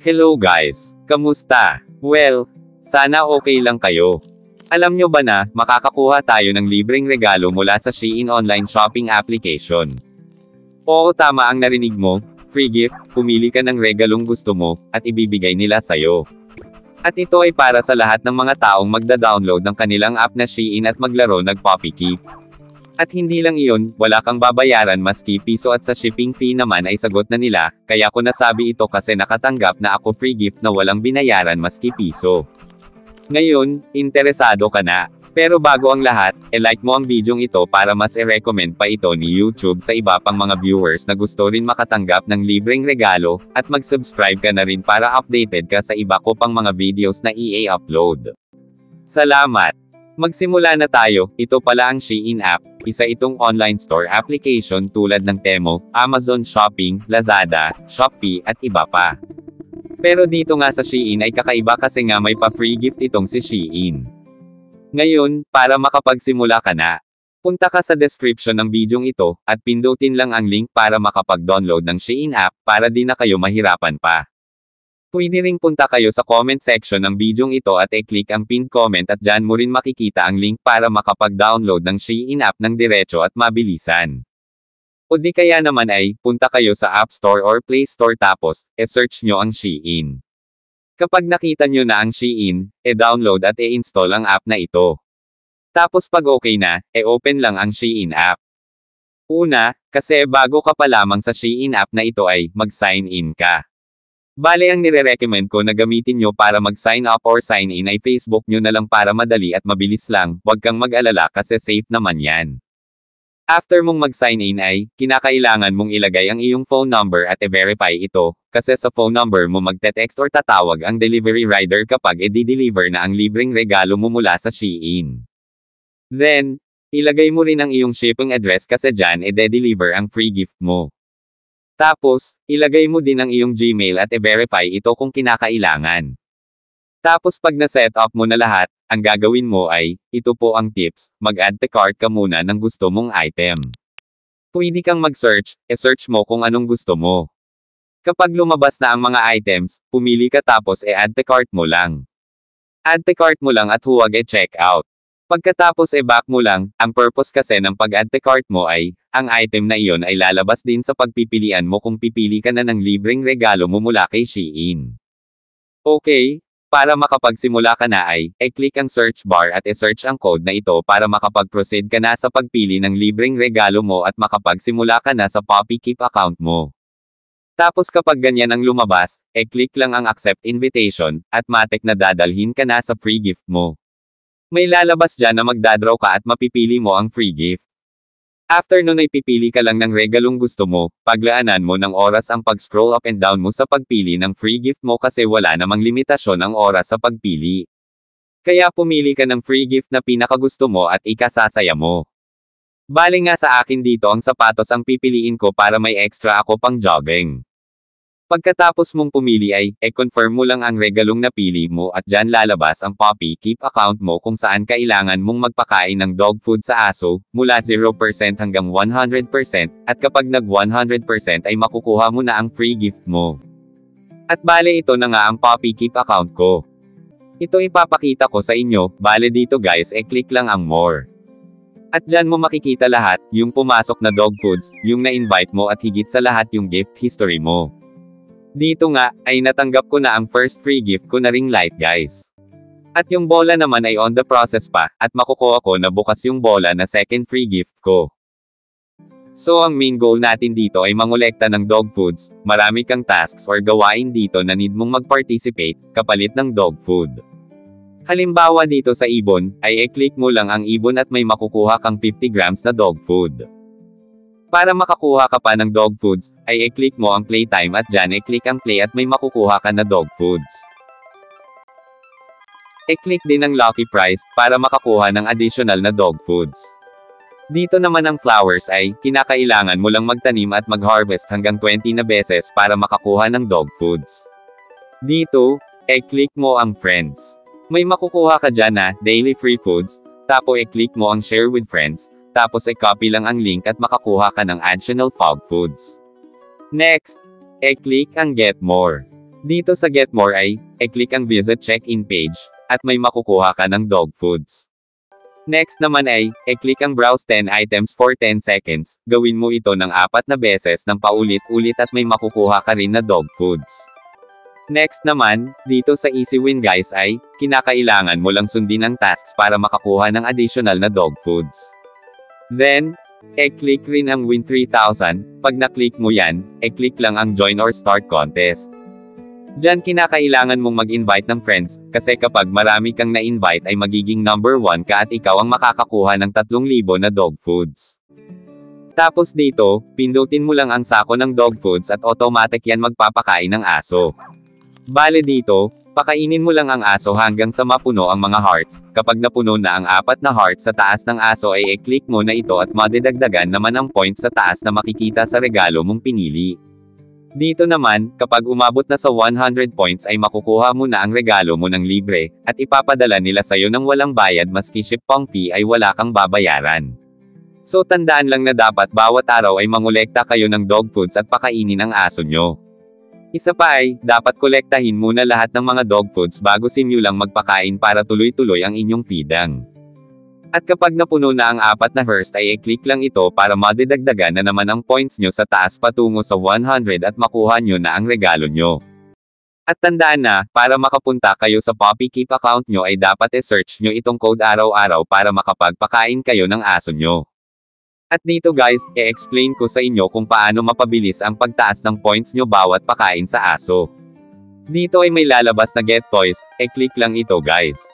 Hello guys! Kamusta? Well, sana okay lang kayo. Alam nyo ba na, makakakuha tayo ng libreng regalo mula sa Shein online shopping application? Oo, tama ang narinig mo, free gift, pumili ka ng regalong gusto mo, at ibibigay nila sa'yo. At ito ay para sa lahat ng mga taong magda-download ng kanilang app na Shein at maglaro nag-PoppyKeep. At hindi lang iyon, wala kang babayaran maski piso at sa shipping fee naman ay sagot na nila, kaya ko nasabi ito kasi nakatanggap na ako free gift na walang binayaran maski piso. Ngayon, interesado ka na. Pero bago ang lahat, like mo ang videong ito para mas i-recommend pa ito ni YouTube sa iba pang mga viewers na gusto rin makatanggap ng libreng regalo, at mag-subscribe ka na rin para updated ka sa iba ko pang mga videos na i-upload. Salamat! Magsimula na tayo. Ito pala ang Shein app, isa itong online store application tulad ng Temu, Amazon Shopping, Lazada, Shopee at iba pa. Pero dito nga sa Shein ay kakaiba kasi nga may pa-free gift itong si Shein. Ngayon, para makapagsimula ka na, punta ka sa description ng bidyong ito, at pindutin lang ang link para makapag-download ng Shein app, para di na kayo mahirapan pa. Pwede ring punta kayo sa comment section ng bidyong ito at i-click ang pinned comment at dyan mo rin makikita ang link para makapag-download ng Shein app ng diretso at mabilisan. O di kaya naman ay, punta kayo sa App Store or Play Store tapos, search nyo ang Shein. Kapag nakita nyo na ang Shein, download at i-install ang app na ito. Tapos pag okay na, open lang ang Shein app. Una, kasi bago ka pa lamang sa Shein app na ito ay, mag-sign in ka. Bale ang nire-recommend ko na gamitin nyo para mag-sign up or sign in ay Facebook nyo na lang para madali at mabilis lang, huwag kang mag-alala kasi safe naman yan. After mong mag-sign in ay, kinakailangan mong ilagay ang iyong phone number at i-verify ito, kasi sa phone number mo magte-text or tatawag ang delivery rider kapag i-deliver na ang libreng regalo mo mula sa Shein. Then, ilagay mo rin ang iyong shipping address kasi dyan i-deliver ang free gift mo. Tapos, ilagay mo din ang iyong Gmail at i-verify ito kung kinakailangan. Tapos pag na-set up mo na lahat, ang gagawin mo ay, ito po ang tips, mag-add to cart ka muna ng gusto mong item. Pwede kang mag-search, search mo kung anong gusto mo. Kapag lumabas na ang mga items, pumili ka tapos add to cart mo lang. Add to cart mo lang at huwag check out. Pagkatapos back mo lang, ang purpose kasi ng pag-add to cart mo ay, ang item na iyon ay lalabas din sa pagpipilian mo kung pipili ka na ng libreng regalo mo mula kay Shein. Okay, para makapagsimula ka na ay, click ang search bar at search ang code na ito para makapag-proceed ka na sa pagpili ng libreng regalo mo at makapagsimula ka na sa PoppyKeep account mo. Tapos kapag ganyan ang lumabas, click lang ang accept invitation, at matik na dadalhin ka na sa free gift mo. May lalabas dyan na magdadraw ka at mapipili mo ang free gift. After nun ay pipili ka lang ng regalong gusto mo, paglaanan mo ng oras ang pag-scroll up and down mo sa pagpili ng free gift mo kasi wala namang limitasyon ang oras sa pagpili. Kaya pumili ka ng free gift na pinakagusto mo at ikasasaya mo. Bale nga sa akin dito ang sapatos ang pipiliin ko para may extra ako pang jogging. Pagkatapos mong pumili ay, confirm mo lang ang regalong napili mo at dyan lalabas ang PoppyKeep account mo kung saan kailangan mong magpakain ng dog food sa aso, mula 0% hanggang 100%, at kapag nag 100% ay makukuha mo na ang free gift mo. At bale ito na nga ang PoppyKeep account ko. Ito ipapakita ko sa inyo, bale dito guys click lang ang more. At dyan mo makikita lahat, yung pumasok na dog foods, yung na-invite mo at higit sa lahat yung gift history mo. Dito nga, ay natanggap ko na ang first free gift ko na ring light guys. At yung bola naman ay on the process pa, at makukuha ko na bukas yung bola na second free gift ko. So ang main goal natin dito ay mangolekta ng dog foods, marami kang tasks or gawain dito na need mong mag-participate, kapalit ng dog food. Halimbawa dito sa ibon, ay click mo lang ang ibon at may makukuha kang 50 grams na dog food. Para makakuha ka pa ng dog foods, ay click mo ang playtime at dyan click ang play at may makukuha ka na dog foods. Click din ang lucky prize, para makakuha ng additional na dog foods. Dito naman ang flowers ay, kinakailangan mo lang magtanim at mag-harvest hanggang 20 na beses para makakuha ng dog foods. Dito, click mo ang friends. May makukuha ka dyan na, daily free foods, tapos click mo ang share with friends, tapos copy lang ang link at makakuha ka ng additional fog foods. Next, click ang get more. Dito sa Get More ay, i-click ang Visit Check-in page, at may makukuha ka ng dog foods. Next naman ay, i-click ang Browse 10 items for 10 seconds, gawin mo ito ng 4 na beses ng paulit-ulit at may makukuha ka rin na dog foods. Next naman, dito sa Easy Win guys ay, kinakailangan mo lang sundin ang tasks para makakuha ng additional na dog foods. Then, i-click rin ang Win 3,000, pag na-click mo yan, i-click lang ang Join or Start Contest. Diyan kinakailangan mong mag-invite ng friends, kasi kapag marami kang na-invite ay magiging number 1 ka at ikaw ang makakakuha ng 3,000 na dog foods. Tapos dito, pindutin mo lang ang sako ng dog foods at automatic yan magpapakain ng aso. Bale dito, pakainin mo lang ang aso hanggang sa mapuno ang mga hearts. Kapag napuno na ang 4 na hearts sa taas ng aso ay i-click mo na ito at madidagdagan naman ang points sa taas na makikita sa regalo mong pinili. Dito naman, kapag umabot na sa 100 points ay makukuha mo na ang regalo mo ng libre, at ipapadala nila sa'yo ng walang bayad maski shipping fee ay wala kang babayaran. So tandaan lang na dapat bawat araw ay mangolekta kayo ng dog foods at pakainin ang aso nyo. Isa pa ay, dapat kolektahin muna lahat ng mga dog foods bago sinyo lang magpakain para tuloy-tuloy ang inyong feeding. At kapag napuno na ang 4 na first ay i-click lang ito para madidagdagan na naman ang points nyo sa taas patungo sa 100 at makuha nyo na ang regalo nyo. At tandaan na, para makapunta kayo sa Poppy Keep account nyo ay dapat i-search nyo itong code araw-araw para makapagpakain kayo ng aso nyo. At dito guys, i-explain ko sa inyo kung paano mapabilis ang pagtaas ng points nyo bawat pakain sa aso. Dito ay may lalabas na Get Toys, i-click lang ito guys.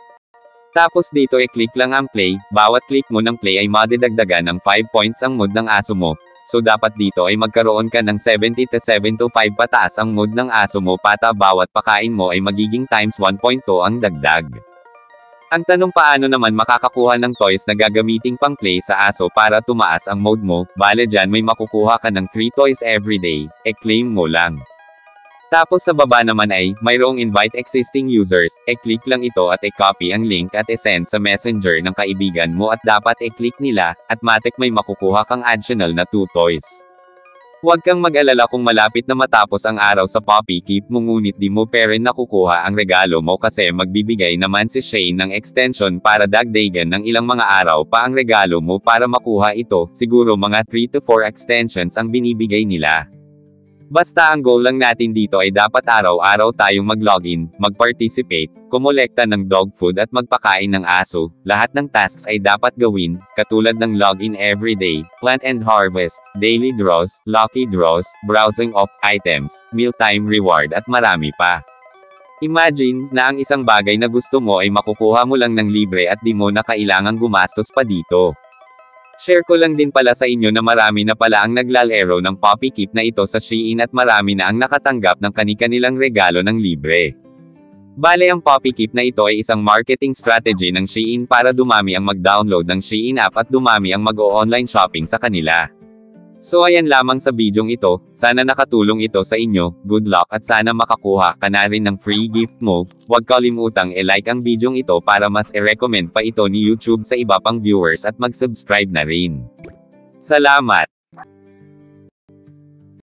Tapos dito i-click lang ang play, bawat click mo ng play ay madidagdagan ng 5 points ang mood ng aso mo. So dapat dito ay magkaroon ka ng 70 to 7 to 5 pataas ang mood ng aso mo pata bawat pakain mo ay magiging times 1.2 ang dagdag. Ang tanong paano naman makakakuha ng toys na gagamiting pang play sa aso para tumaas ang mode mo, bale dyan may makukuha ka ng 3 toys everyday, e-claim mo lang. Tapos sa baba naman ay, mayroong invite existing users, e-click lang ito at i-copy ang link at i-send sa messenger ng kaibigan mo at dapat i-click nila, at matik may makukuha kang additional na 2 toys. Huwag kang mag-alala kung malapit na matapos ang araw sa Poppy Keep mo ngunit di mo pa rin nakukuha ang regalo mo kasi magbibigay naman si Shane ng extension para dagdagan ng ilang mga araw pa ang regalo mo para makuha ito, siguro mga 3 to 4 extensions ang binibigay nila. Basta ang goal lang natin dito ay dapat araw-araw tayong mag-login, mag-participate, kumolekta ng dog food at magpakain ng aso. Lahat ng tasks ay dapat gawin, katulad ng login everyday, plant and harvest, daily draws, lucky draws, browsing of items, mealtime reward at marami pa. Imagine na ang isang bagay na gusto mo ay makukuha mo lang ng libre at di mo na kailangang gumastos pa dito. Share ko lang din pala sa inyo na marami na pala ang naglalaro ng Poppy Keep na ito sa Shein at marami na ang nakatanggap ng kani-kanilang regalo ng libre. Bale ang Poppy Keep na ito ay isang marketing strategy ng Shein para dumami ang mag-download ng Shein app at dumami ang mag-o-online shopping sa kanila. So ayan lamang sa bidyong ito, sana nakatulong ito sa inyo, good luck at sana makakuha ka na rin ng free gift mo. Huwag kalimutang i-like ang bidyong ito para mas i-recommend pa ito ni YouTube sa iba pang viewers at mag-subscribe na rin. Salamat!